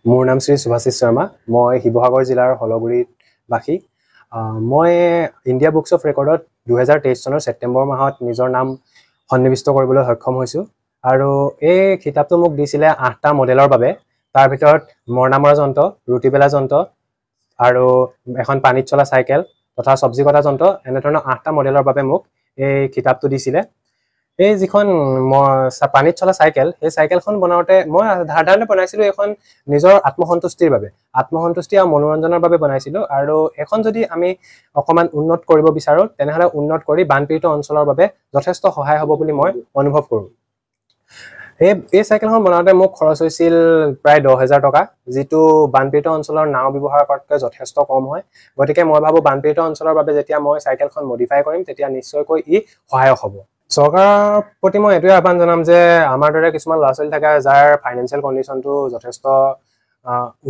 মোৰ নাম শ্ৰী সুভাশিষ শৰ্মা মই শিৱসাগৰ জিলাৰ হলগুৰিত বাসী মই ইণ্ডিয়া বুকছ অফ ৰেকৰ্ডত 2023 চনৰ ছেপ্টেম্বৰ মাহত নিজৰ নাম সন্নিৱিষ্ট কৰিবলৈ সক্ষম হৈছোঁ আৰু এই কিতাপটো মোক দিছিলে 8টা মডেলৰ বাবে তাৰ ভিতৰত মৰণামৰা যন্ত্ৰ ৰুটিবেলা যন্ত্ৰ আৰু এখন পানীত চলা চাইকেল তথা সবজি কটা যন্ত্ৰ এনে ধৰণৰ 8টা মডেলৰ বাবে মোক এই কিতাপটো দিছিলে এই যিখন পানীত চলা চাইকেল সেই চাইকেলখন বনাওঁতে মই ধাৰণা বনাইছিলোঁ এখন নিজৰ আত্মসন্তুষ্টিৰ বাবে আত্মসন্তুষ্টি আৰু মনোৰঞ্জনৰ বাবে বনাইছিলোঁ আৰু এখন যদি আমি অকমান উন্নত কৰিব বিচাৰো তেনেহলে উন্নত কৰি বানপীড়িত অঞ্চলৰ বাবে যথেষ্ট সহায় হ'ব বুলি মই অনুভৱ কৰোঁ এই চাইকেলখন বনাওঁতে মোক খৰচ হৈছিল প্ৰায় 10,000 টকা যিটো বানপীড়িত অঞ্চলৰ নাও ব্যৱহাৰ কৰাতকৈ যথেষ্ট কম হয় গতিকে মই ভাবো বানপীড়িত অঞ্চলৰ বাবে যেতিয়া মই চাইকেলখন মডিফাই কৰিম তেতিয়া নিশ্চয়কৈ ই সহায়ক হ'ব চৰকাৰৰ প্ৰতি মই এটোই আহ্বান জনাম যে আমাৰ দৰে কিছুমান ল'ৰা ছোৱালী থাকে যাৰ ফাইনেন্সিয়েল কণ্ডিশ্যনটো যথেষ্ট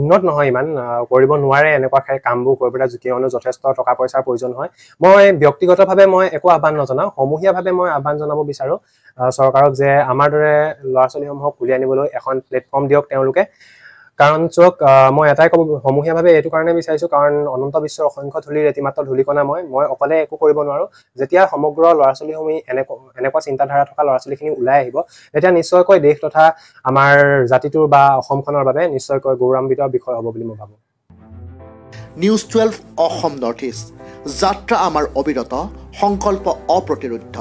উন্নত নহয় ইমান কৰিব নোৱাৰে এনেকুৱা কামবোৰ কৰিবলৈ কিয়নো যথেষ্ট টকা পইচাৰ প্ৰয়োজন হয় মই ব্যক্তিগতভাৱে মই একো আহ্বান নজনাও সমূহীয়াভাৱে মই আহ্বান জনাব বিচাৰো চৰকাৰক যে আমাৰ দৰে ল'ৰা ছোৱালীসমূহক উলিয়াই আনিবলৈ এখন প্লেটফৰ্ম দিয়ক তেওঁলোকে কাৰণ চক মই এটাই ক'ব সমূহীয়াভাৱে এইটো কাৰণে বিচাৰিছো কাৰণ অনন্ত বিশ্বৰ অসংখ্য ধূলিৰ এটি মাত্ৰ ধূলিকণা মই অকলে একো কৰিব নোৱাৰো যেতিয়া সমগ্ৰ ল'ৰা ছোৱালীসমূহ এনেকুৱা চিন্তাধাৰা থকা ল'ৰা ছোৱালীখিনি ওলাই আহিব তেতিয়া নিশ্চয়কৈ দেশ তথা আমাৰ জাতিটোৰ বা অসমখনৰ বাবে নিশ্চয়কৈ গৌৰৱান্বিত বিষয় হ'ব বুলি মই ভাবো নিউজ 12 অসম নৰ্থ ইষ্ট যাত্ৰা আমাৰ অবিৰত সংকল্প অপ্ৰতিৰোধ্য